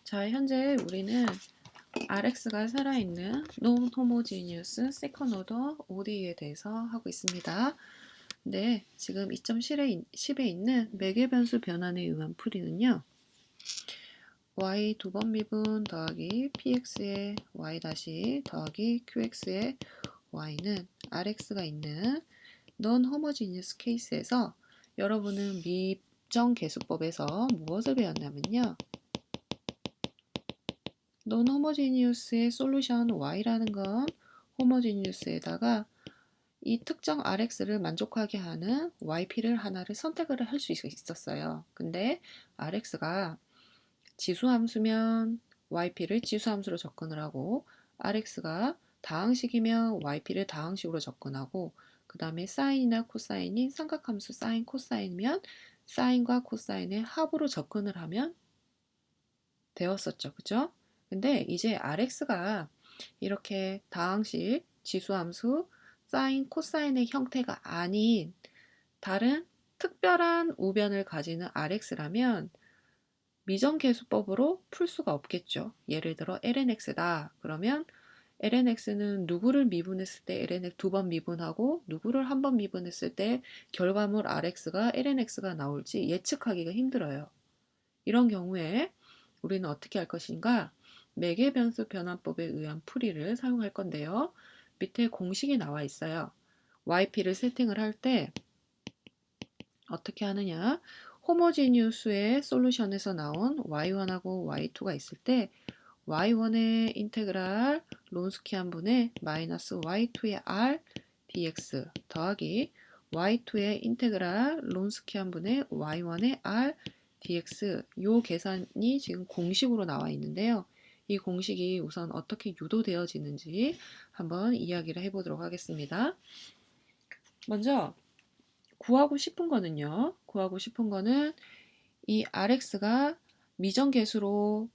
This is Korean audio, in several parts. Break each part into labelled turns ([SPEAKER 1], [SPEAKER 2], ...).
[SPEAKER 1] 자, 현재 우리는 RX가 살아있는 Non-Homogeneous Second Order ODE에 대해서 하고 있습니다. 네, 지금 2.10에 있는 매개변수 변환에 의한 풀이는요. y 두 번 미분 더하기 px의 y 다시 더하기 qx의 y는 RX가 있는 Non-Homogeneous 케이스에서 여러분은 미정계수법에서 무엇을 배웠냐면요. Non-homogeneous의 솔루션 y라는 건 homogeneous에다가 이 특정 Rx를 만족하게 하는 yp를 하나를 선택을 할 수 있었어요. 근데 Rx가 지수함수면 yp를 지수함수로 접근을 하고 Rx가 다항식이면 yp를 다항식으로 접근하고 그 다음에 사인이나 코사인이 삼각함수 사인 코사인이면 사인과 코사인의 합으로 접근을 하면 되었었죠. 그죠? 근데 이제 Rx가 이렇게 다항식, 지수함수, 사인, 코사인의 형태가 아닌 다른 특별한 우변을 가지는 Rx라면 미정계수법으로 풀 수가 없겠죠. 예를 들어 lnx다. 그러면 lnx는 누구를 미분했을 때 lnx 두 번 미분하고 누구를 한 번 미분했을 때 결과물 Rx가 lnx가 나올지 예측하기가 힘들어요. 이런 경우에 우리는 어떻게 할 것인가? 매개변수 변환법에 의한 풀이를 사용할 건데요. 밑에 공식이 나와 있어요. yp를 세팅을 할 때 어떻게 하느냐? 호모지니우스의 솔루션에서 나온 y1하고 y2가 있을 때 y1의 인테그랄 론스키안 분의 마이너스 y2의 r dx 더하기 y2의 인테그랄 론스키안 분의 y1의 r dx 요 계산이 지금 공식으로 나와 있는데요. 이 공식이 우선 어떻게 유도되어지는지 한번 이야기를 해보도록 하겠습니다. 먼저 구하고 싶은 거는 이 Rx가 미정계수로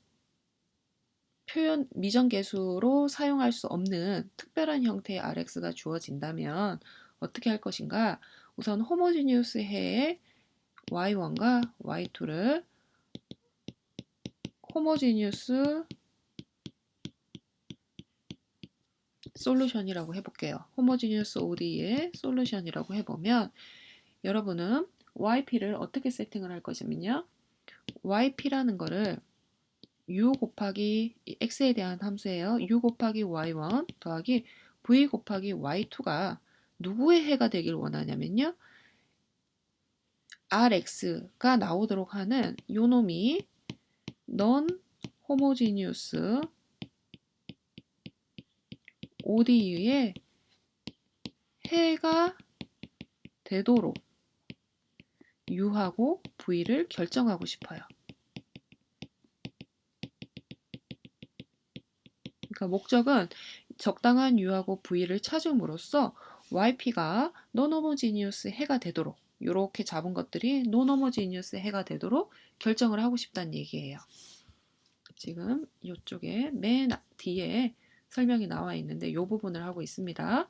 [SPEAKER 1] 사용할 수 없는 특별한 형태의 Rx가 주어진다면 어떻게 할 것인가? 우선 호모지니우스 해의 y1과 y2를 호모지니우스 솔루션이라고 해볼게요. 호모지니우스 ODE의 솔루션이라고 해보면 여러분은 yp를 어떻게 세팅을 할 것이면요. yp라는 거를 u 곱하기 x에 대한 함수예요. u 곱하기 y1 더하기 v 곱하기 y2가 누구의 해가 되길 원하냐면요. rx가 나오도록 하는 요 놈이 non homogeneous ODE의 해가 되도록 u하고 v를 결정하고 싶어요. 그러니까 목적은 적당한 u하고 v를 찾음으로써 yp가 non-homogeneous 해가 되도록 이렇게 잡은 것들이 non-homogeneous 해가 되도록 결정을 하고 싶다는 얘기예요. 지금 이쪽에 맨 뒤에 설명이 나와 있는데 이 부분을 하고 있습니다.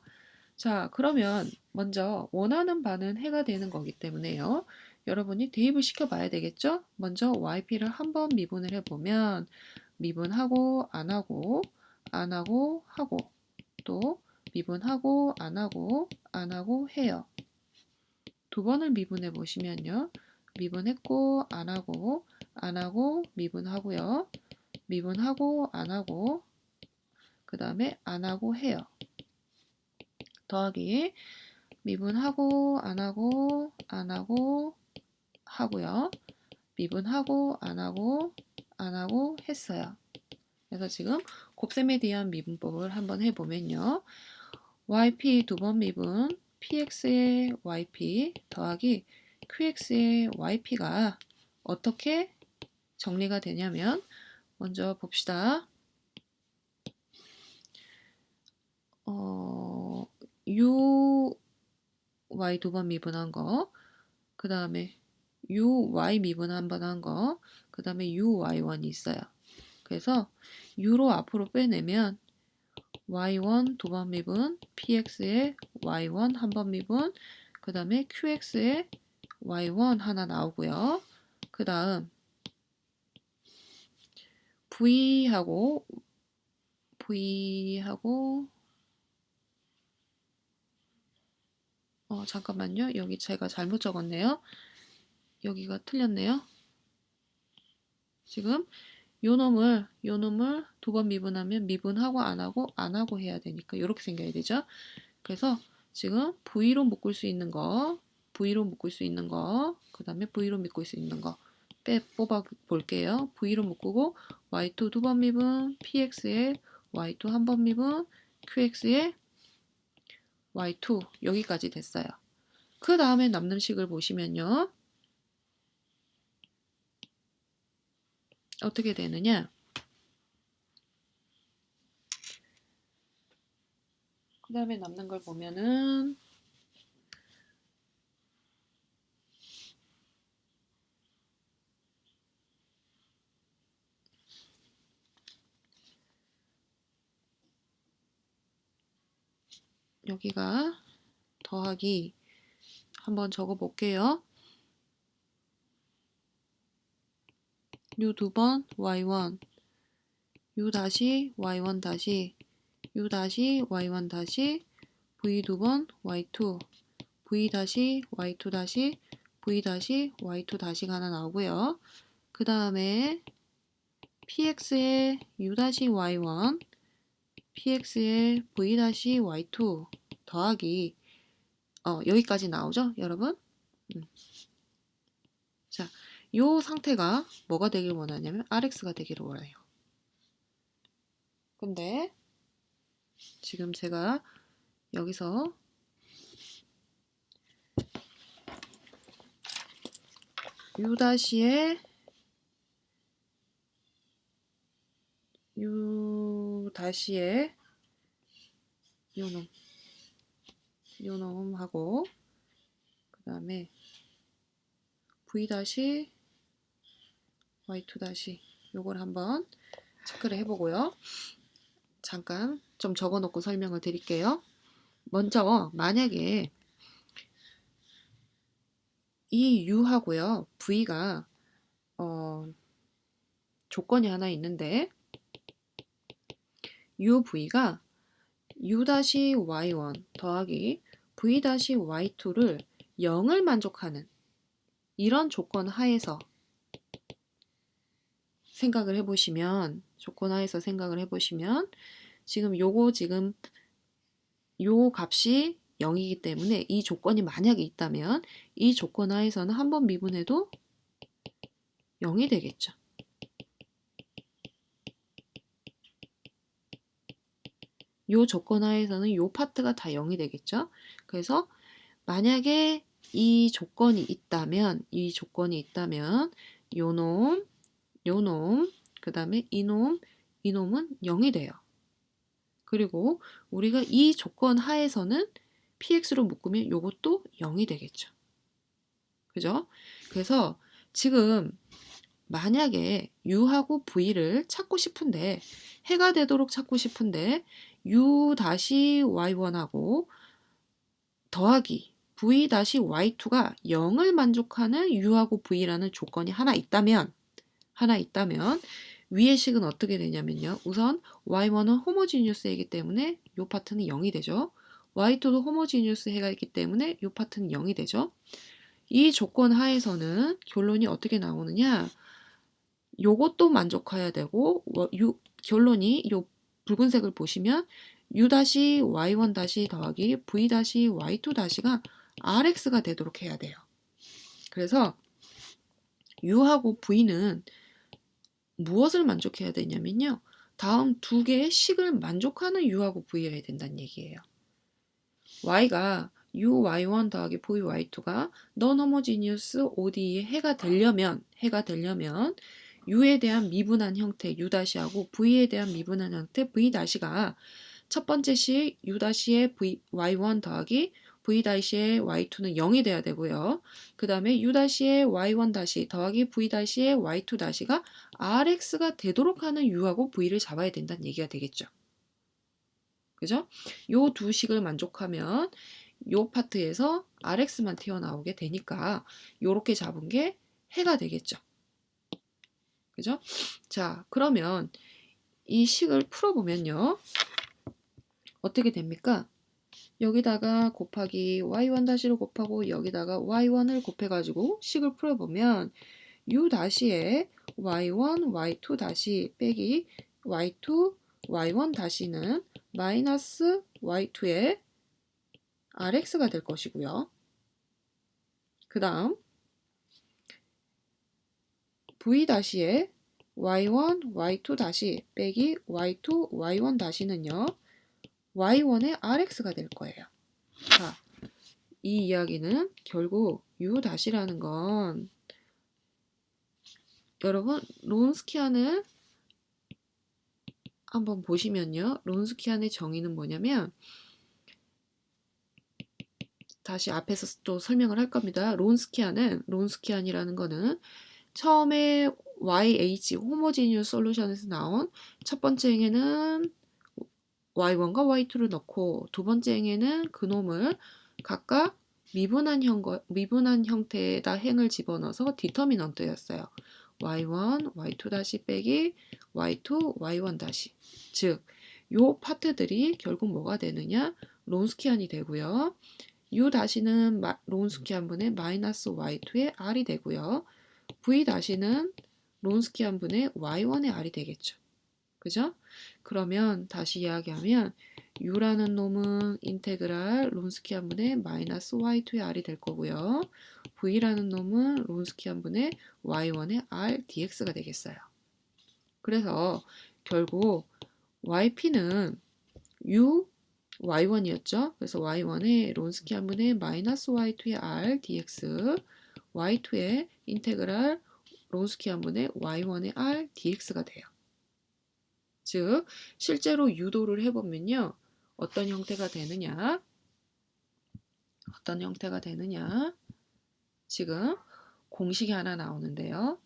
[SPEAKER 1] 자, 그러면 먼저 원하는 바는 해가 되는 거기 때문에요. 여러분이 대입을 시켜봐야 되겠죠? 먼저 yp를 한번 미분을 해보면 미분하고 안 하고 안 하고 하고 또 미분하고 안 하고 해요. 두 번을 미분해 보시면요. 미분했고 안 하고 미분하고요. 미분하고 안 하고 그 다음에 안 하고 해요. 더하기 미분하고 안 하고 하고요. 미분하고 안 하고 했어요. 그래서 지금 곱셈에 대한 미분법을 한번 해보면요. yp 두 번 미분 px의 yp 더하기 qx의 yp가 어떻게 정리가 되냐면 먼저 봅시다. u y 두 번 미분한 거, 그 다음에 u y 미분 한 번 한 거, 그 다음에 u y1이 있어요. 그래서 u로 앞으로 빼내면 y1 두 번 미분, px의 y1 한 번 미분, 그 다음에 qx의 y1 하나 나오고요. 그 다음 V하고 잠깐만요. 여기 제가 잘못 적었네요. 여기가 틀렸네요. 지금 요 놈을 두 번 미분하면 미분하고 안 하고 해야 되니까 이렇게 생겨야 되죠. 그래서 지금 V로 묶을 수 있는 거, 그 다음에 V로 묶을 수 있는 거 뽑아 볼게요. V로 묶고 Y2 두 번 미분, PX에 Y2 한 번 미분, QX에 Y2 여기까지 됐어요. 그 다음에 남는 식을 보시면요. 어떻게 되느냐? 그 다음에 남는 걸 보면은 여기가 더하기 한번 적어 볼게요. U 두 번 Y1 U 다시 Y1 다시 U 다시 Y1 다시 V 두 번 Y2 V 다시 Y2 다시 V 다시 Y2 다시가 하나 나오고요. 그 다음에 PX에 U 다시 Y1 PX에 V 다시 Y2 더하기 여기까지 나오죠, 여러분? 자, 요 상태가 뭐가 되길 원하냐면 RX가 되기를 원해요. 근데 지금 제가 여기서 U 다시에 요놈하고 그 다음에 V 다시 Y2 다시 요걸 한번 체크를 해보고요. 잠깐 좀 적어놓고 설명을 드릴게요. 먼저 만약에 이 U하고요 V가 조건이 하나 있는데 UV가 U-Y1 더하기 V-Y2를 0을 만족하는 이런 조건 하에서 생각을 해보시면 지금 요 값이 0이기 때문에 이 조건이 만약에 있다면 이 조건 하에서는 한 번 미분해도 0이 되겠죠. 요 조건 하에서는 요 파트가 다 0이 되겠죠. 그래서 만약에 이 조건이 있다면 요놈 그 다음에 이놈은 0이 돼요. 그리고 우리가 이 조건 하에서는 px로 묶으면 요것도 0이 되겠죠. 그죠? 그래서 지금 만약에 u하고 v를 찾고 싶은데 해가 되도록 찾고 싶은데 u-y1하고 더하기 v-y2가 0을 만족하는 u하고 v라는 조건이 하나 있다면 위의 식은 어떻게 되냐면요. 우선 y1은 호모지니우스이기 때문에 이 파트는 0이 되죠. y2도 호모지니우스 해가 있기 때문에 이 파트는 0이 되죠. 이 조건 하에서는 결론이 어떻게 나오느냐. 요것도 만족해야 되고 결론이 요 붉은색을 보시면 u-y1- 더하기 v-y2-가 rx가 되도록 해야 돼요. 그래서 u하고 v는 무엇을 만족해야 되냐면요. 다음 두 개의 식을 만족하는 u하고 v여야 된다는 얘기예요. y가 uy1 더하기 vy2가 non-homogeneous ODE의 해가 되려면 u에 대한 미분한 형태 u-하고 v에 대한 미분한 형태 v-가 첫 번째 식 u-의 y1 더하기 v-의 y2는 0이 돼야 되고요. 그 다음에 u-의 y1- 더하기 v-의 y2-가 rx가 되도록 하는 u하고 v를 잡아야 된다는 얘기가 되겠죠. 그죠? 요 두 식을 만족하면 요 파트에서 rx만 튀어나오게 되니까 요렇게 잡은 게 해가 되겠죠. 그죠? 자, 그러면 이 식을 풀어보면요. 어떻게 됩니까? 여기다가 곱하기 y1-를 곱하고 여기다가 y1을 곱해가지고 식을 풀어보면 u 다시에 y1, y2 다시 빼기 y2, y1 다시는 마이너스 y2의 rx가 될 것이고요. 그 다음 v 다시에 y1, y2 다시 빼기 y2, y1 다시는요. y1의 rx가 될 거예요. 자, 이 이야기는 결국 u 다시라는 건 여러분 론스키안을 한번 보시면요. 론스키안의 정의는 뭐냐면 다시 앞에서 또 설명을 할 겁니다. 론스키안이라는 거는 처음에 YH 호모지니어스 솔루션에서 나온 첫 번째 행에는 Y1과 Y2를 넣고 두 번째 행에는 그놈을 각각 미분한 형태에다 행을 집어넣어서 디터미넌트였어요. Y1, Y2 다시 빼기 Y2, Y1 다시. 즉, 요 파트들이 결국 뭐가 되느냐? 론스키안이 되고요. U 다시는 론스키안분의 마이너스 Y2의 R이 되고요. V 다시는 론스키안분의 Y1의 R이 되겠죠. 그죠? 그러면 다시 이야기하면 U라는 놈은 인테그랄 론스키안분의 마이너스 Y2의 R이 될 거고요. V라는 놈은 론스키안분의 Y1의 R dx가 되겠어요. 그래서 결국 YP는 U y1이었죠. 그래서 y1의 론스키안분의 마이너스 y2의 r dx, y2의 인테그랄 론스키안분의 y1의 r dx가 돼요. 즉 실제로 유도를 해보면요. 어떤 형태가 되느냐? 지금 공식이 하나 나오는데요.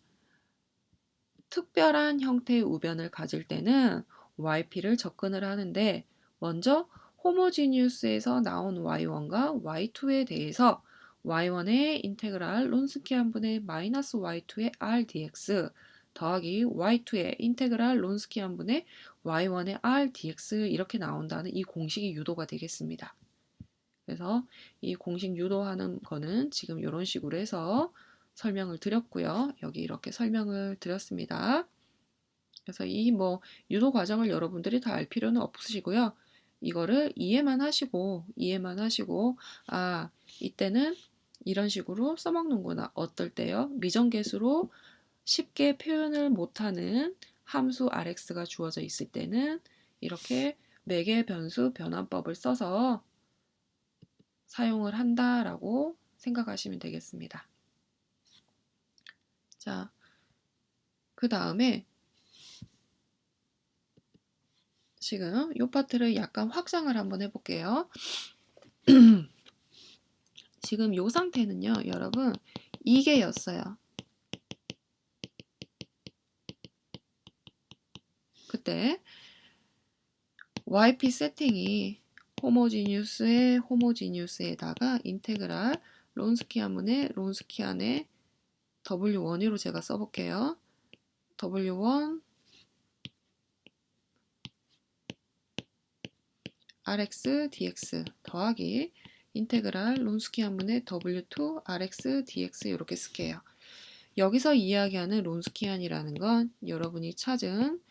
[SPEAKER 1] 특별한 형태의 우변을 가질 때는 yp를 접근을 하는데 먼저 호모지니우스에서 나온 y1과 y2에 대해서 y1의 인테그랄 론스키안분의 마이너스 y2의 r dx 더하기 y2의 인테그랄 론스키안분의 y1의 r dx 이렇게 나온다는 이 공식이 유도가 되겠습니다. 그래서 이 공식 유도하는 거는 지금 이런 식으로 해서 설명을 드렸고요. 여기 이렇게 설명을 드렸습니다. 그래서 이 유도 과정을 여러분들이 다 알 필요는 없으시고요. 이거를 이해만 하시고 아, 이때는 이런 식으로 써먹는구나. 어떨 때요? 미정계수로 쉽게 표현을 못하는 함수 rx가 주어져 있을 때는 이렇게 매개 변수 변환법을 써서 사용을 한다라고 생각하시면 되겠습니다. 자, 그 다음에 지금 이 파트를 약간 확장을 한번 해볼게요. 지금 이 상태는요, 여러분, 이게였어요. 그때 YP 세팅이 호모지니우스에다가 인테그랄 론스키안분의 론스키안의 W1으로 제가 써볼게요. W1 Rx dx 더하기 인테그랄 론스키안분의 W2 Rx dx 이렇게 쓸게요. 여기서 이야기하는 론스키안이라는 건 여러분이 찾은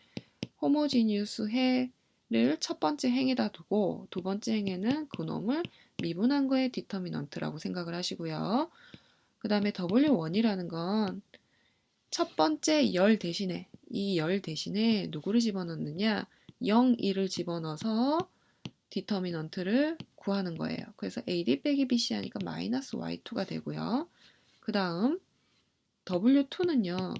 [SPEAKER 1] 호모지니우스 해를 첫 번째 행에다 두고 두 번째 행에는 그놈을 미분한 거의 디터미넌트라고 생각을 하시고요. 그 다음에 W1이라는 건 첫 번째 열 대신에 이 열 대신에 누구를 집어넣느냐 0, 2를 집어넣어서 디터미넌트를 구하는 거예요. 그래서 AD 빼기 BC 하니까 마이너스 Y2가 되고요. 그 다음 W2는요.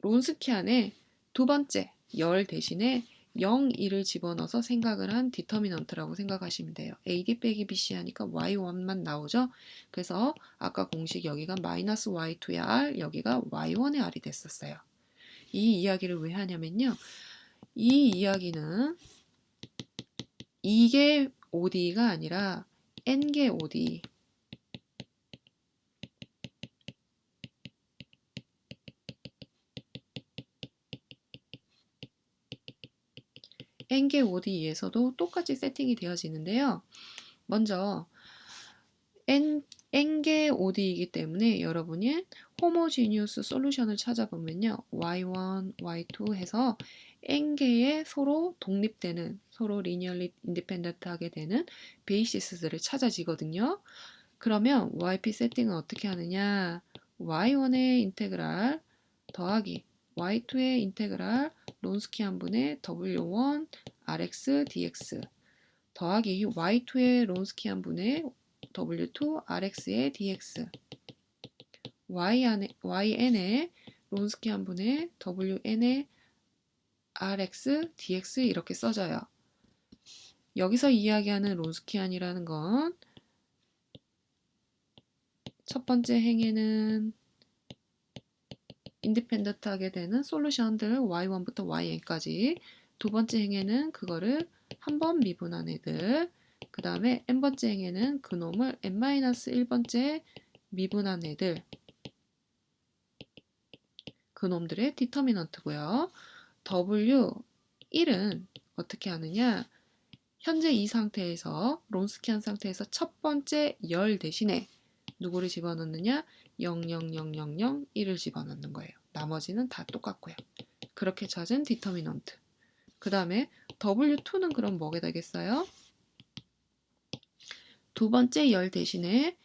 [SPEAKER 1] 론스키안의 두 번째 열 대신에 0, 2를 집어넣어서 생각을 한 디터미넌트라고 생각하시면 돼요. AD 빼기 BC 하니까 Y1만 나오죠. 그래서 아까 공식 여기가 마이너스 Y2의 R, 여기가 Y1의 R이 됐었어요. 이 이야기를 왜 하냐면요. 이 이야기는 2개 ODE가 아니라 N개 ODE n개 ODE에서도 똑같이 세팅이 되어지는데요. 먼저 n개 ODE이기 때문에 여러분이 호모지니우스 솔루션을 찾아보면요. y1, y2 해서 n개의 서로 독립되는, 서로 리니얼리 인디펜던트하게 되는 베이시스들을 찾아지거든요. 그러면 yp 세팅은 어떻게 하느냐? y1의 인테그랄 더하기 y2의 인테그랄 론스키 한 분의 w1 rx dx 더하기 y2의 론스키 한 분의 w2 rx의 dx yn의 론스키 한 분의 wn의 rx dx 이렇게 써져요. 여기서 이야기하는 론스키안이라는 건 첫 번째 행에는 인디펜던트하게 되는 솔루션들 y1부터 yn까지, 두 번째 행에는 그거를 한 번 미분한 애들, 그 다음에 n번째 행에는 그놈을 n-1번째 미분한 애들, 그놈들의 디터미넌트고요. W1은 어떻게 하느냐? 현재 이 상태에서 론스키안 상태에서 첫 번째 열 대신에 누구를 집어넣느냐? 00001을 집어넣는 거예요. 나머지는 다 똑같고요. 그렇게 찾은 디터미넌트. 그 다음에 W2는 그럼 뭐게 되겠어요? 두 번째 열 대신에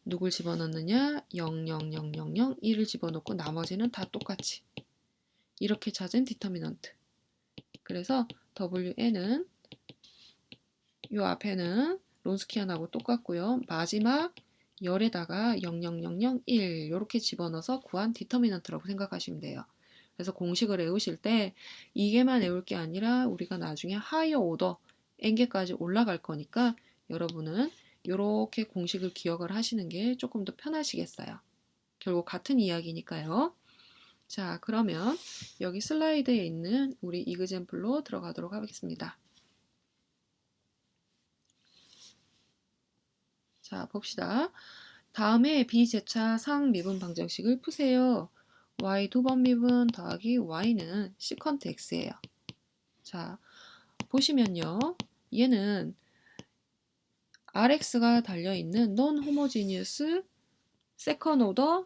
[SPEAKER 1] 누굴 집어넣느냐? 00001을 집어넣고 나머지는 다 똑같이. 이렇게 찾은 디터미넌트. 그래서 WN은 요 앞에는 론스키안하고 똑같고요. 마지막 열에다가 00001 이렇게 집어넣어서 구한 디터미넌트라고 생각하시면 돼요. 그래서 공식을 외우실 때 이게만 외울 게 아니라 우리가 나중에 하이어 오더 n개까지 올라갈 거니까 여러분은 이렇게 공식을 기억을 하시는 게 조금 더 편하시겠어요. 결국 같은 이야기니까요. 자, 그러면 여기 슬라이드에 있는 우리 이그젠플로 들어가도록 하겠습니다. 자, 봅시다. 다음에 비제차 상미분 방정식을 푸세요. y 두 번 미분 더하기 y는 시컨트 x예요. 자, 보시면요. 얘는 rx가 달려있는 non homogeneous second order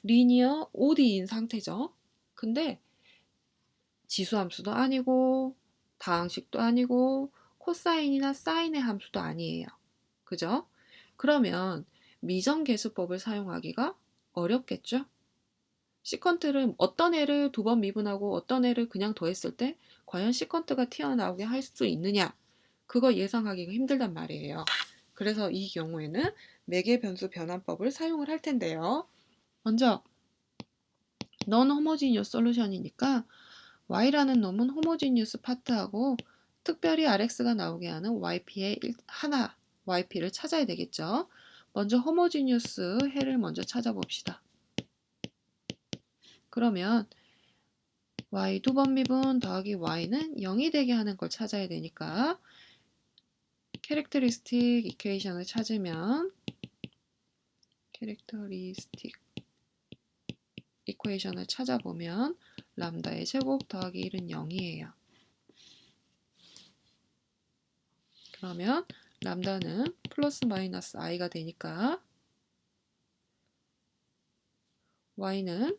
[SPEAKER 1] linear ODE인 상태죠. 근데 지수함수도 아니고 다항식도 아니고 코사인이나 사인의 함수도 아니에요. 그죠? 그러면 미정계수법을 사용하기가 어렵겠죠? 시컨트를 어떤 애를 두 번 미분하고 어떤 애를 그냥 더했을 때 과연 시컨트가 튀어나오게 할 수 있느냐? 그거 예상하기가 힘들단 말이에요. 그래서 이 경우에는 매개 변수 변환법을 사용을 할 텐데요. 먼저 non homogeneous 솔루션이니까 y라는 놈은 호모지니우스 파트하고 특별히 rx가 나오게 하는 yp의 하나 yp를 찾아야 되겠죠. 먼저 호모지니우스 해를 먼저 찾아봅시다. 그러면 y 두 번 미분 더하기 y는 0이 되게 하는 걸 찾아야 되니까 캐릭터리스틱 이퀘이션을 찾으면 캐릭터리스틱 이퀘이션을 찾아보면 람다의 제곱 더하기 1은 0이에요. 그러면 람다는 플러스 마이너스 i가 되니까 y는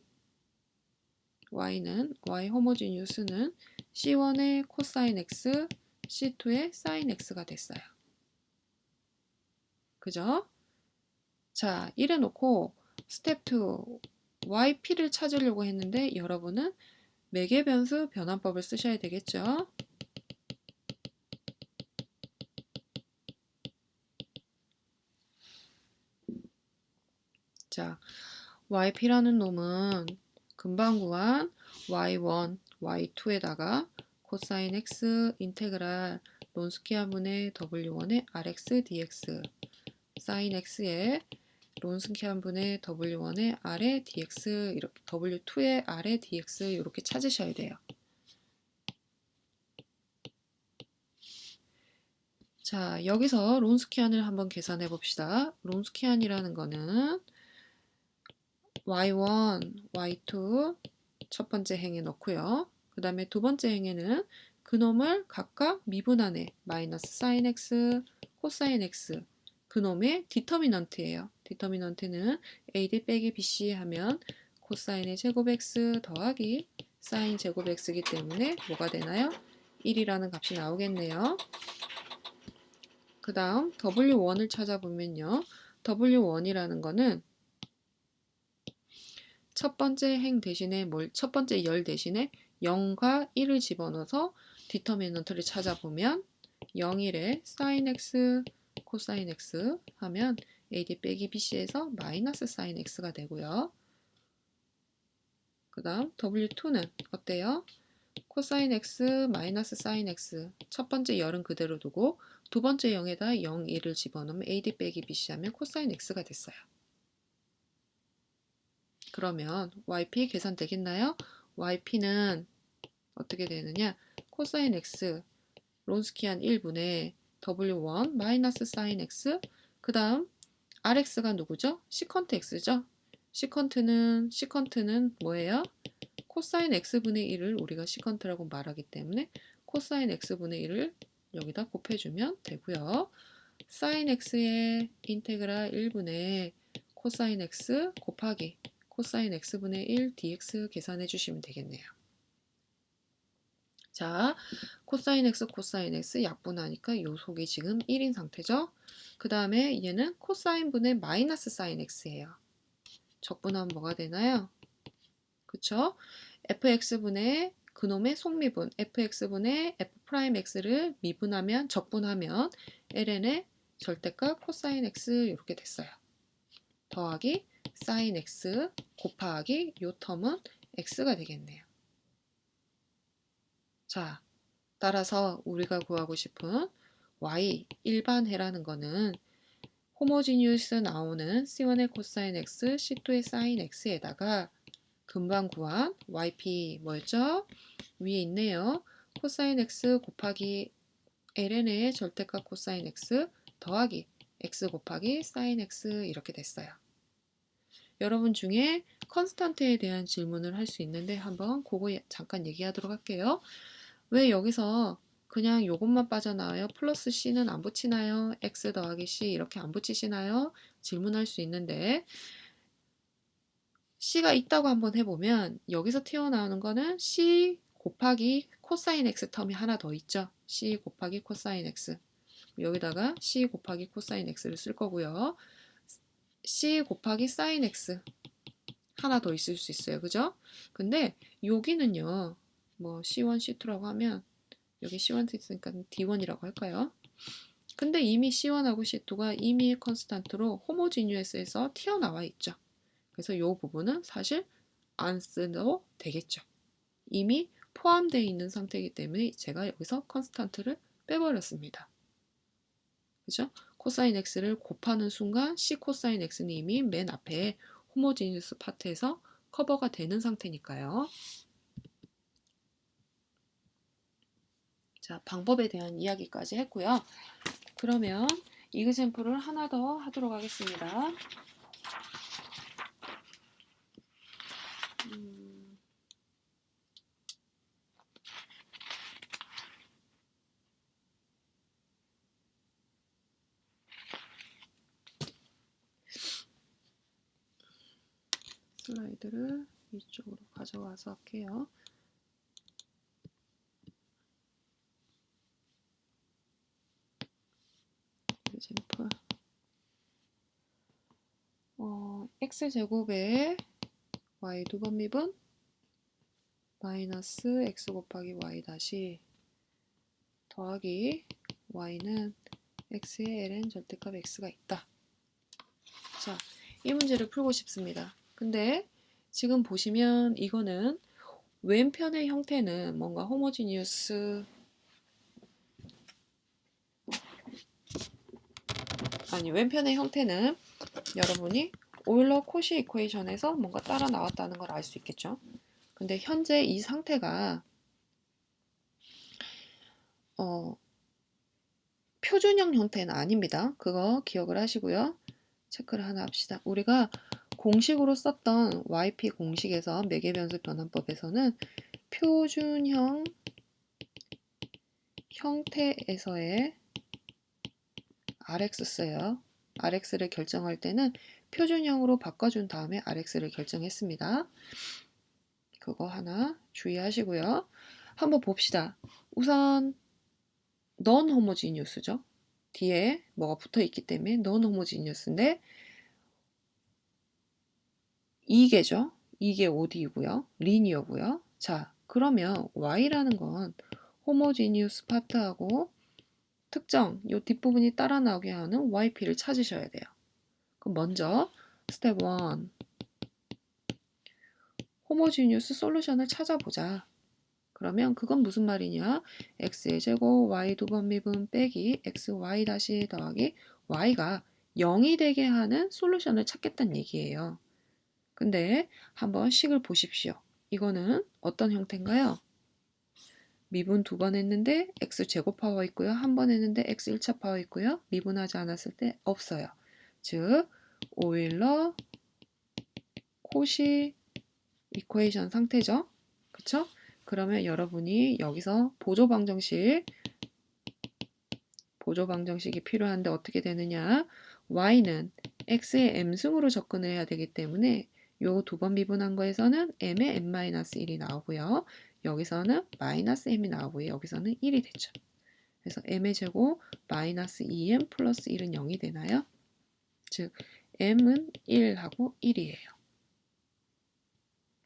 [SPEAKER 1] y 호모지니우스는 C1의 코사인 x, C2의 사인 x가 됐어요. 그죠? 자, 이래 놓고 스텝 2 yp를 찾으려고 했는데 여러분은 매개 변수 변환법을 쓰셔야 되겠죠? 자, yp라는 놈은 금방 구한 y1, y2에다가 코사인 x 인테그랄 론스키안분의 w1의 rx dx 사인 x의 론스키안분의 w1의 r의 dx 이렇게 w2의 r의 dx 이렇게 찾으셔야 돼요. 자, 여기서 론스키안을 한번 계산해 봅시다. 론스키안이라는 거는 y1, y2 첫 번째 행에 넣고요. 그 다음에 두 번째 행에는 그놈을 각각 미분하네. 마이너스 사인 x, 코사인 x. 그놈의 디터미넌트예요. 디터미넌트는 AD 빼기 BC 하면 코사인의 제곱 x 더하기 사인 제곱 x이기 때문에 뭐가 되나요? 1이라는 값이 나오겠네요. 그 다음 W1을 찾아보면요. W1이라는 거는 첫 번째 행 대신에 첫 번째 열 대신에 0과 1을 집어넣어서 디터미넌트를 찾아보면 0일에 sin x, 코사인 x 하면 AD 빼기 BC에서 마이너스 sin x가 되고요. 그 다음 W2는 어때요? 코사인 x 마이너스 사인 x 첫 번째 열은 그대로 두고 두 번째 0에다 0, 1을 집어넣으면 AD 빼기 BC 하면 코사인 x가 됐어요. 그러면 yp 계산되겠나요? yp는 어떻게 되느냐? 코사인 x 론스키한 1분의 w1 마이너스 사인 x 그 다음 rx가 누구죠? 시컨트 x죠? 시컨트는 뭐예요? 코사인 x분의 1을 우리가 시컨트라고 말하기 때문에 코사인 x분의 1을 여기다 곱해주면 되고요. 사인 x의 인테그랄 1분의 코사인 x 곱하기 코사인 x분의 1 dx 계산해 주시면 되겠네요. 자, 코사인 x, 코사인 x 약분하니까 요 속이 지금 1인 상태죠. 그 다음에 얘는 코사인분의 마이너스 사인 x예요. 적분하면 뭐가 되나요? 그쵸? fx분의 그놈의 속미분 fx분의 f'x를 미분하면 적분하면 ln의 절대값 코사인 x 이렇게 됐어요. 더하기 사인 x 곱하기 요 텀은 x가 되겠네요. 자, 따라서 우리가 구하고 싶은 y 일반해라는 거는 호모지니우스 나오는 C1의 코사인 x, C2의 사인 x에다가 금방 구한 yp 뭐였죠? 위에 있네요. 코사인 x 곱하기 ln의 절대값 코사인 x 더하기 x 곱하기 사인 x 이렇게 됐어요. 여러분 중에 컨스탄트에 대한 질문을 할 수 있는데 한번 그거 잠깐 얘기하도록 할게요. 왜 여기서 그냥 요것만 빠져나와요? 플러스 c는 안 붙이나요? x 더하기 c 이렇게 안 붙이시나요? 질문할 수 있는데 c가 있다고 한번 해보면 여기서 튀어나오는 거는 c 곱하기 코사인 x 텀이 하나 더 있죠. c 곱하기 코사인 x 여기다가 c 곱하기 코사인 x를 쓸 거고요. c 곱하기 사인 x 하나 더 있을 수 있어요. 그죠? 근데 여기는요. 뭐 C1, C2라고 하면 여기 C1 있으니까 D1이라고 할까요? 근데 이미 C1하고 C2가 이미 컨스탄트로 호모지니어스에서 튀어나와 있죠. 그래서 이 부분은 사실 안 써도 되겠죠. 이미 포함되어 있는 상태이기 때문에 제가 여기서 컨스탄트를 빼버렸습니다. 그죠? 코사인 x를 곱하는 순간 C 코사인 x는 이미 맨 앞에 호모지니어스 파트에서 커버가 되는 상태니까요. 자, 방법에 대한 이야기까지 했고요. 그러면 이그젬플을 하나 더 하도록 하겠습니다. 슬라이드를 이쪽으로 가져와서 할게요. 이그젬플 x제곱에 y 두번 미분 마이너스 x 곱하기 y 다시 더하기 y는 x의 ln 절대값 x가 있다. 자, 이 문제를 풀고 싶습니다. 근데 지금 보시면 이거는 왼편의 형태는 뭔가 호모지니어스 왼편의 형태는 여러분이 오일러 코시 이퀘이션에서 뭔가 따라 나왔다는 걸 알 수 있겠죠. 근데 현재 이 상태가 표준형 형태는 아닙니다. 그거 기억을 하시고요. 체크를 하나 합시다. 우리가 공식으로 썼던 YP 공식에서 매개변수 변환법에서는 표준형 형태에서의 RX 써요. RX를 결정할 때는 표준형으로 바꿔준 다음에 RX를 결정했습니다. 그거 하나 주의하시고요. 한번 봅시다. 우선 non homogeneous죠. 뒤에 뭐가 붙어 있기 때문에 non homogeneous인데 이게죠. 이게 OD이고요. 리니어고요. 자, 그러면 Y라는 건 homogeneous part하고 특정 요 뒷부분이 따라 나오게 하는 YP를 찾으셔야 돼요. 그럼 먼저 스텝 1 호모지니우스 솔루션을 찾아보자. 그러면 그건 무슨 말이냐? x의 제곱 y 두 번 미분 빼기 xy 다시 더하기 y가 0이 되게 하는 솔루션을 찾겠다는 얘기예요. 근데 한번 식을 보십시오. 이거는 어떤 형태인가요? 미분 두 번 했는데 x 제곱 파워 있고요. 한 번 했는데 x 1차 파워 있고요. 미분하지 않았을 때 없어요. 즉 오일러 코시 이퀘이션 상태죠. 그쵸? 그러면 여러분이 여기서 보조 방정식이 필요한데 어떻게 되느냐? y는 x의 m승으로 접근을 해야 되기 때문에 요 두 번 미분한 거에서는 m의 m-1이 나오고요. 여기서는 마이너스 m이 나오고요. 여기서는 1이 되죠. 그래서 m의 제곱 마이너스 2m 플러스 1은 0이 되나요? 즉 m은 1하고 1이에요.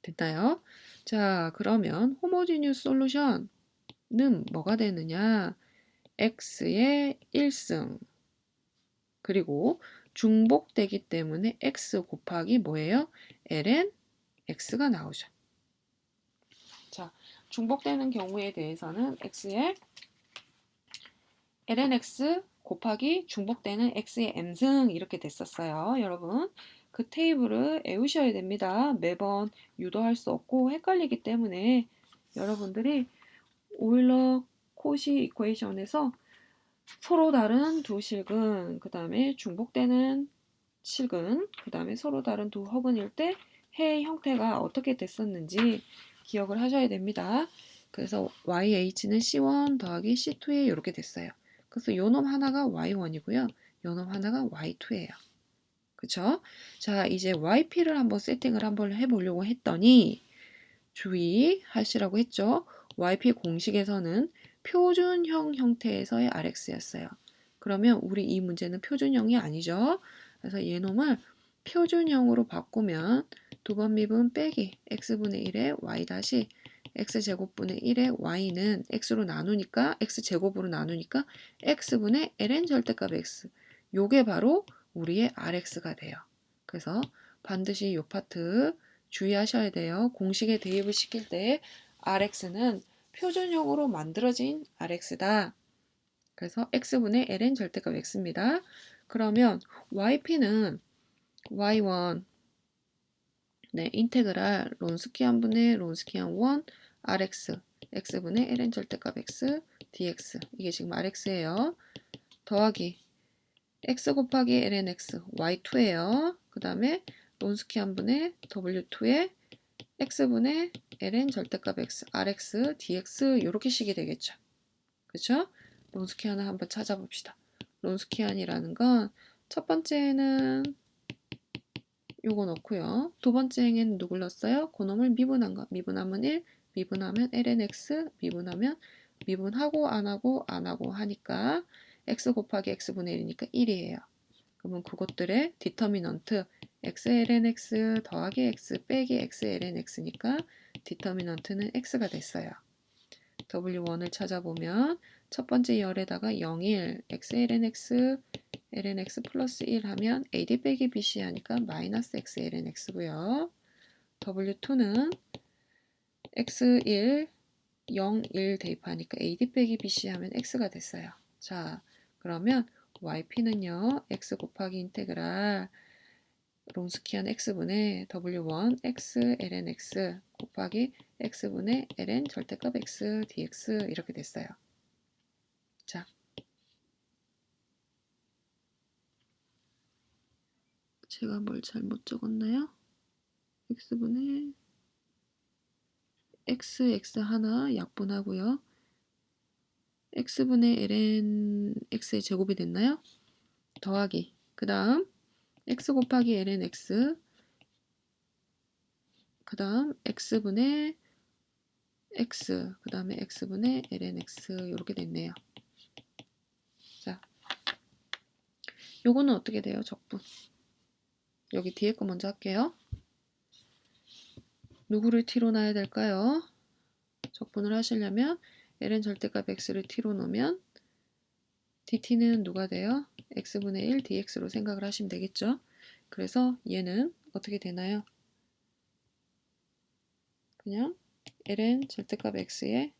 [SPEAKER 1] 됐나요? 자, 그러면 호모지니우스 솔루션은 뭐가 되느냐? x의 1승 그리고 중복되기 때문에 x 곱하기 뭐예요? ln x가 나오죠. 자, 중복되는 경우에 대해서는 x의 ln x 곱하기 중복되는 x의 m승 이렇게 됐었어요. 여러분 그 테이블을 외우셔야 됩니다. 매번 유도할 수 없고 헷갈리기 때문에 여러분들이 오일러 코시 이퀘이션에서 서로 다른 두 실근, 그 다음에 중복되는 실근, 그 다음에 서로 다른 두 허근일 때 해의 형태가 어떻게 됐었는지 기억을 하셔야 됩니다. 그래서 YH는 C1 더하기 C2에 이렇게 됐어요. 그래서 요 놈 하나가 Y1이고요. 요 놈 하나가 Y2예요. 그쵸? 자, 이제 YP를 한번 세팅을 한번 해보려고 했더니 주의하시라고 했죠. YP 공식에서는 표준형 형태에서의 RX였어요. 그러면 우리 이 문제는 표준형이 아니죠. 그래서 얘놈을 표준형으로 바꾸면 두 번 미분 빼기 x분의 1의 y 다시 x제곱분의 1의 y는 x로 나누니까 x제곱으로 나누니까 x분의 ln 절대값 x 요게 바로 우리의 RX가 돼요. 그래서 반드시 요 파트 주의하셔야 돼요. 공식에 대입을 시킬 때 RX는 표준형으로 만들어진 RX다. 그래서 x분의 ln 절대값 x입니다. 그러면 yp는 y1 네, 인테그랄 론스키안 분의 론스키안 1 rx x분의 ln 절대값 x dx 이게 지금 rx예요. 더하기 x 곱하기 ln x y2예요. 그 다음에 론스키안 분의 w2에 x분의 ln 절대값 x rx dx 이렇게 식이 되겠죠. 그렇죠? 론스키안을 한번 찾아봅시다. 론스키안이라는 건 첫 번째는 요거 넣고요. 두 번째에는 누굴 넣었어요? 그놈을 미분한 거. 미분하면 1, 미분하면 ln x, 미분하고 안 하고 하니까 x 곱하기 x분의 1이니까 1이에요. 그러면 그것들의 디터미넌트 x ln x 더하기 x 빼기 x ln x니까 디터미넌트는 x가 됐어요. w1을 찾아보면 첫 번째 열에다가 0, 1, x ln x ln x 플러스 1 하면 ad 빼기 bc 하니까 마이너스 x ln x고요. w2는 x1, 0, 1 대입하니까 ad 빼기 bc 하면 x가 됐어요. 자, 그러면 yp는요. x 곱하기 인테그랄 론스키안 x분의 w1 x ln x 곱하기 x분의 ln 절대값 x dx 이렇게 됐어요. 자, 제가 뭘 잘못 적었나요? x분의 x 하나 약분하고요. x분의 ln x의 제곱이 됐나요? 더하기 그 다음 x 곱하기 ln x 그 다음 x분의 x 그 다음에 x분의 ln x 이렇게 됐네요. 자, 요거는 어떻게 돼요? 적분. 여기 뒤에 거 먼저 할게요. 누구를 t로 놔야 될까요? 적분을 하시려면 ln 절대값 x를 t로 놓으면 dt는 누가 돼요? x분의 1 dx로 생각을 하시면 되겠죠? 그래서 얘는 어떻게 되나요? 그냥 ln 절대값 x의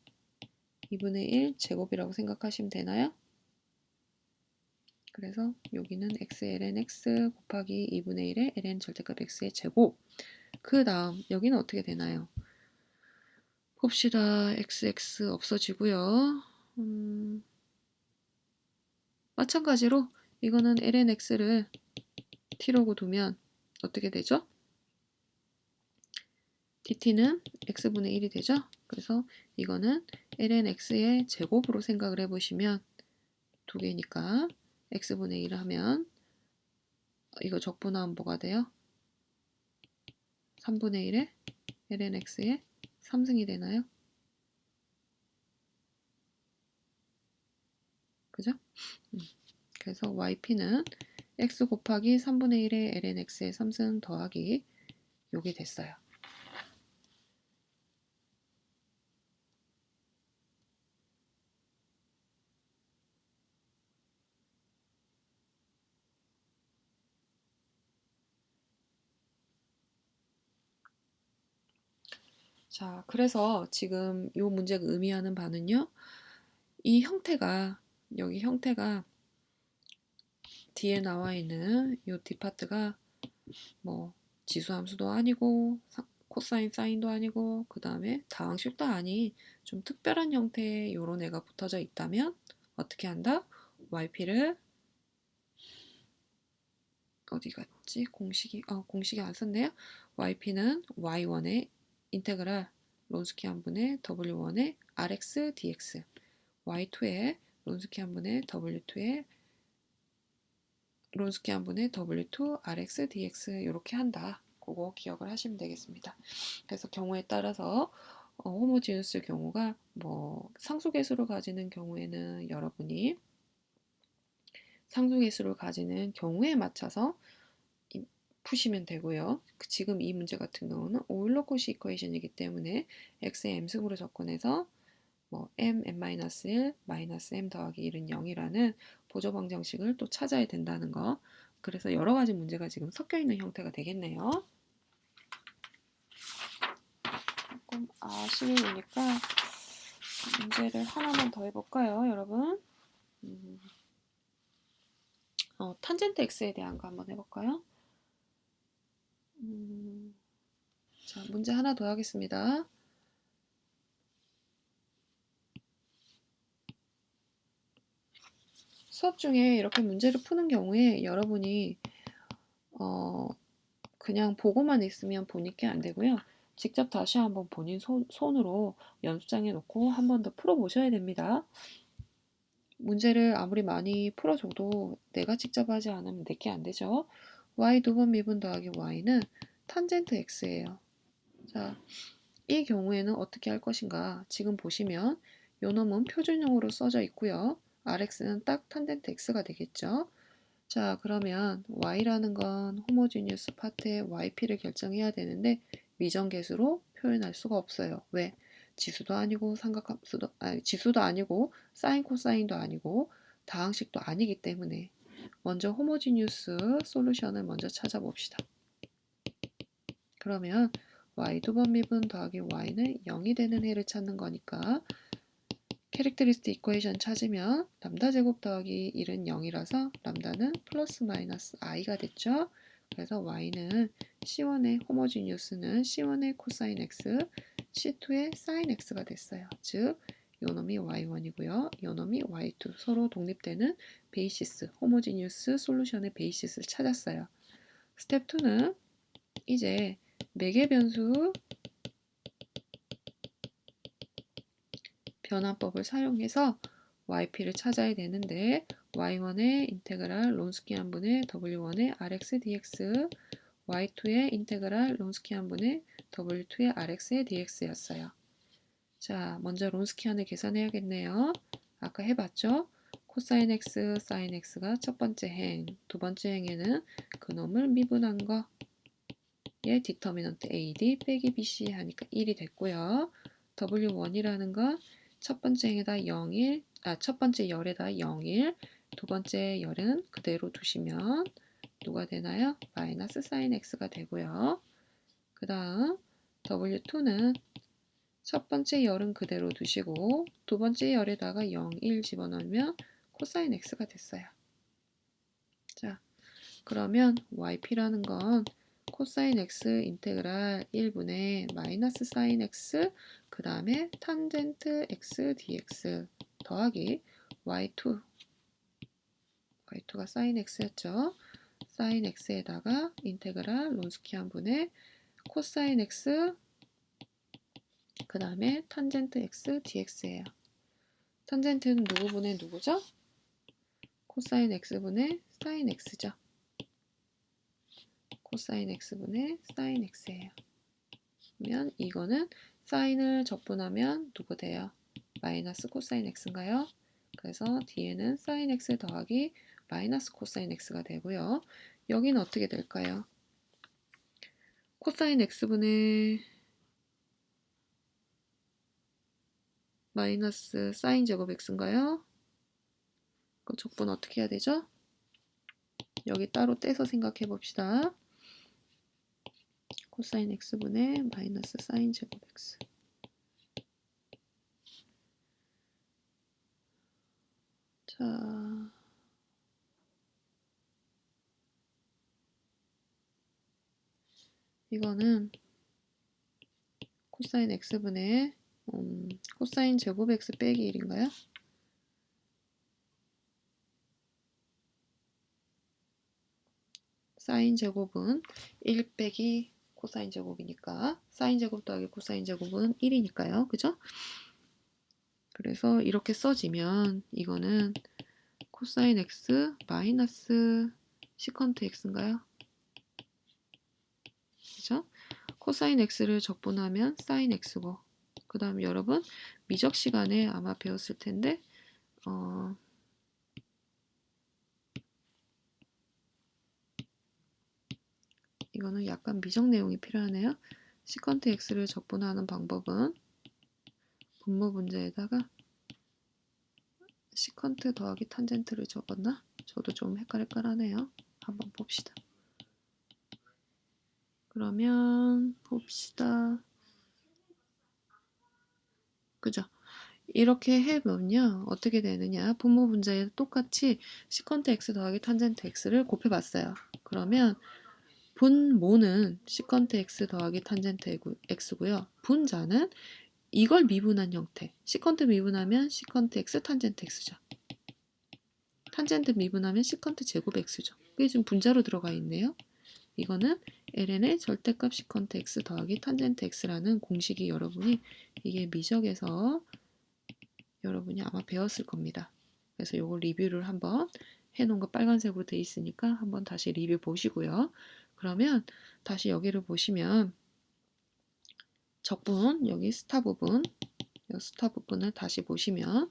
[SPEAKER 1] 2분의 1 제곱이라고 생각하시면 되나요? 그래서 여기는 x ln x 곱하기 2분의 1의 ln 절대값 x의 제곱. 그 다음 여기는 어떻게 되나요? 봅시다. xx 없어지고요. 마찬가지로 이거는 ln x를 t로 두면 어떻게 되죠? dt는 x분의 1이 되죠? 그래서 이거는 ln x의 제곱으로 생각을 해보시면 두 개니까 x분의 1을 하면 이거 적분하면 뭐가 돼요? 3분의 1에 ln x의 3승이 되나요? 그죠? 그래서 yp는 x 곱하기 3분의 1의 ln x의 3승 더하기 요게 됐어요. 자, 그래서 지금 이 문제가 의미하는 바는요. 이 형태가 여기 형태가 뒤에 나와 있는 이 디파트가 뭐 지수함수도 아니고 코사인 사인도 아니고 그 다음에 다항식도 아닌 좀 특별한 형태의 요런 애가 붙어져 있다면 어떻게 한다? yp를 어디 갔지? 공식이 안 썼네요. yp는 y1의 인테그랄 론스키 한 분의 w1의 rx dx y2의 론스키 한 분의 w2의 론스키 한 분의 w2 rx dx 이렇게 한다. 그거 기억을 하시면 되겠습니다. 그래서 경우에 따라서 호모지누스 경우가 뭐 상수계수를 가지는 경우에는 여러분이 상수계수를 가지는 경우에 맞춰서 푸시면 되고요. 지금 이 문제 같은 경우는 오일러-코시 이퀘이션이기 때문에 x의 m승으로 접근해서 뭐 m, n-1, -m 더하기 1은 0이라는 보조방정식을 또 찾아야 된다는 거. 그래서 여러 가지 문제가 지금 섞여 있는 형태가 되겠네요. 조금 아쉬우니까 문제를 하나만 더 해볼까요, 여러분? 탄젠트 x에 대한 거 한번 해볼까요? 자, 문제 하나 더 하겠습니다. 수업 중에 이렇게 문제를 푸는 경우에 여러분이 그냥 보고만 있으면 보니까 안 되고요. 직접 다시 한번 본인 손으로 연습장에 놓고 한 번 더 풀어보셔야 됩니다. 문제를 아무리 많이 풀어줘도 내가 직접 하지 않으면 내게 안 되죠. y 두 번 미분 더하기 y는 탄젠트 x예요. 자, 이 경우에는 어떻게 할 것인가? 지금 보시면 요 놈은 표준형으로 써져 있고요. rx는 딱 탄젠트 x가 되겠죠. 자, 그러면 y라는 건 호모지니어스 파트의 yp를 결정해야 되는데 미정계수로 표현할 수가 없어요. 왜? 지수도 아니고 삼각함수도 지수도 아니고 사인 코사인도 아니고 다항식도 아니기 때문에 먼저 호모지니어스 솔루션을 먼저 찾아봅시다. 그러면 y 두 번 미분 더하기 y는 0이 되는 해를 찾는 거니까 캐릭터리스틱 이퀘이션 찾으면 람다 제곱 더하기 1은 0이라서 람다는 플러스 마이너스 i가 됐죠. 그래서 y는 C1의 호모지니우스는 C1의 코사인 x, C2의 사인 x가 됐어요. 즉 요놈이 y1이고요. 요놈이 y2 서로 독립되는 베이시스, 호모지니우스 솔루션의 베이시스를 찾았어요. 스텝 2는 이제 매개 변수 변환법을 사용해서 yp를 찾아야 되는데 y1의 인테그랄 론스키 한 분의 w1의 rx dx, y2의 인테그랄 론스키 한 분의 w2의 rx의 dx였어요. 자, 먼저 론스키안을 계산해야겠네요. 아까 해봤죠? 코사인 x, 사인 x가 첫 번째 행, 두 번째 행에는 그놈을 미분한 거의 디터미넌트 AD 빼기 BC 하니까 1이 됐고요. W1이라는 건 첫 번째 행에다 0, 1, 첫 번째 열에다 0, 1, 두 번째 열은 그대로 두시면 누가 되나요? 마이너스 사인 x가 되고요. 그 다음 W2는 첫 번째 열은 그대로 두시고 두 번째 열에다가 0, 1 집어넣으면 코사인 x가 됐어요. 자, 그러면 yp라는 건 코사인 x 인테그랄 1분의 마이너스 사인 x 그 다음에 탄젠트 x dx 더하기 y2 y2가 사인 x였죠. 사인 x에다가 인테그랄 론스키 한 분의 코사인 x 그 다음에 탄젠트 x dx예요. 탄젠트는 누구분의 누구죠? 코사인 x분의 사인 x죠. 코사인 x분의 사인 x예요. 그러면 이거는 사인을 적분하면 누구 돼요? 마이너스 코사인 x인가요? 그래서 뒤에는 사인 x 더하기 마이너스 코사인 x가 되고요. 여기는 어떻게 될까요? 코사인 x분의 마이너스 사인 제곱 x인가요? 그 적분 어떻게 해야 되죠? 여기 따로 떼서 생각해 봅시다. 코사인 x분의 마이너스 사인 제곱 x. 자, 이거는 코사인 x분의 코사인 제곱 x 빼기 1인가요? 사인 제곱은 1 빼기 코사인 제곱이니까 사인 제곱 더하기 코사인 제곱은 1이니까요. 그죠? 그래서 이렇게 써지면 이거는 코사인 x 마이너스 시컨트 x인가요? 그죠? 코사인 x를 적분하면 사인 x고 그 다음 여러분 미적 시간에 아마 배웠을 텐데 이거는 약간 미적 내용이 필요하네요. 시컨트 x를 적분하는 방법은 분모 문제에다가 시컨트 더하기 탄젠트를 적었나? 저도 좀 헷갈릴까하네요. 한번 봅시다. 그러면 봅시다. 그죠? 이렇게 해보면요. 어떻게 되느냐. 분모 문제에 똑같이 시컨트 x 더하기 탄젠트 x를 곱해봤어요. 그러면 분모는 시컨트 x 더하기 탄젠트 x고요. 분자는 이걸 미분한 형태. 시컨트 미분하면 시컨트 x 탄젠트 x죠. 탄젠트 미분하면 시컨트 제곱 x죠. 이게 지금 분자로 들어가 있네요. 이거는 ln의 절대값 시컨트 x 더하기 탄젠트 x라는 공식이 여러분이 이게 미적에서 여러분이 아마 배웠을 겁니다. 그래서 요거 리뷰를 한번 해놓은 거 빨간색으로 돼 있으니까 한번 다시 리뷰 보시고요. 그러면 다시 여기를 보시면 적분 여기 스타 부분 이 스타 부분을 다시 보시면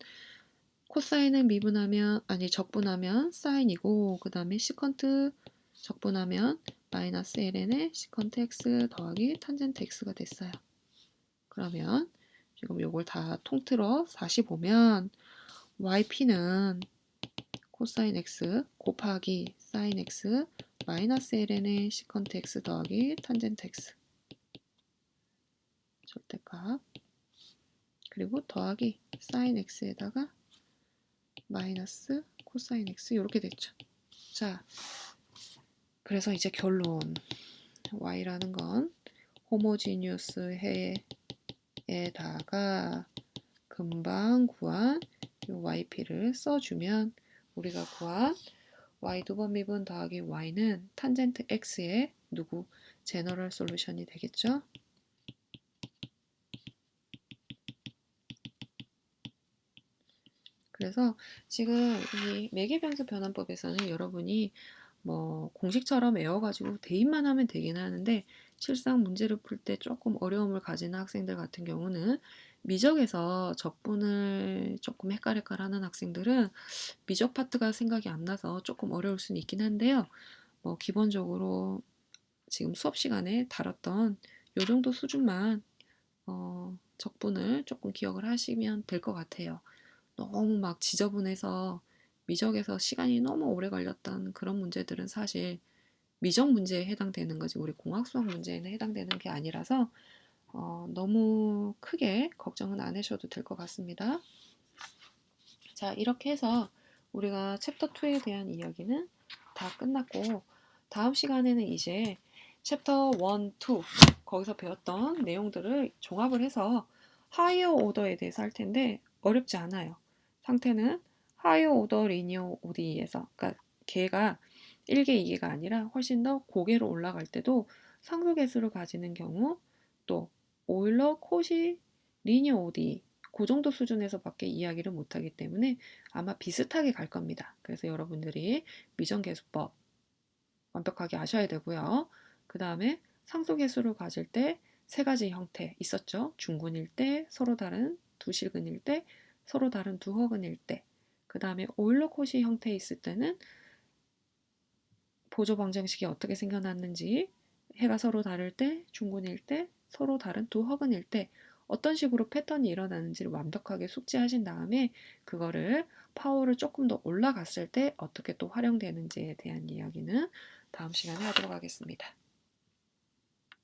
[SPEAKER 1] 코사인을 미분하면 아니 적분하면 사인이고 그 다음에 시컨트 적분하면 마이너스 ln의 시컨트 x 더하기 탄젠트 x가 됐어요. 그러면 지금 요걸 다 통틀어 다시 보면 yp는 코사인 x 곱하기 사인 x 마이너스 ln의 시컨트 x 더하기 탄젠트 x 절대값 그리고 더하기 사인 x에다가 마이너스 코사인 x 이렇게 됐죠. 자, 그래서 이제 결론 y라는 건 호모지니우스 해에다가 금방 구한 yp를 써주면 우리가 구한 y 두 번 미분 더하기 y는 탄젠트 x의 누구 제너럴 솔루션이 되겠죠. 그래서 지금 이 매개변수 변환법에서는 여러분이 뭐 공식처럼 외워가지고 대입만 하면 되긴 하는데 실상 문제를 풀 때 조금 어려움을 가지는 학생들 같은 경우는 미적에서 적분을 조금 헷갈릴까 하는 학생들은 미적 파트가 생각이 안 나서 조금 어려울 수는 있긴 한데요. 뭐 기본적으로 지금 수업 시간에 다뤘던 요 정도 수준만 적분을 조금 기억을 하시면 될 것 같아요. 너무 막 지저분해서 미적에서 시간이 너무 오래 걸렸던 그런 문제들은 사실 미적 문제에 해당되는 거지 우리 공학 수학 문제에는 해당되는 게 아니라서 너무 크게 걱정은 안 하셔도 될 것 같습니다. 자, 이렇게 해서 우리가 챕터 2에 대한 이야기는 다 끝났고 다음 시간에는 이제 챕터 1, 2 거기서 배웠던 내용들을 종합을 해서 하이어 오더에 대해서 할 텐데 어렵지 않아요. 상태는 하이어 오더 리니어 ODE에서 그러니까 걔가 1개, 2개가 아니라 훨씬 더 고개로 올라갈 때도 상수계수를 가지는 경우 또 오일러, 코시, 리니어 ODE 그 정도 수준에서밖에 이야기를 못하기 때문에 아마 비슷하게 갈 겁니다. 그래서 여러분들이 미정계수법 완벽하게 아셔야 되고요. 그 다음에 상수계수를 가질 때 세 가지 형태 있었죠. 중근일 때, 서로 다른 두 실근일 때, 서로 다른 두 허근일 때. 그 다음에 오일러 코시 형태 있을 때는 보조 방정식이 어떻게 생겨났는지, 해가 서로 다를 때, 중근일 때, 서로 다른 두 허근일 때 어떤 식으로 패턴이 일어나는지를 완벽하게 숙지하신 다음에 그거를 파워를 조금 더 올라갔을 때 어떻게 또 활용되는지에 대한 이야기는 다음 시간에 하도록 하겠습니다.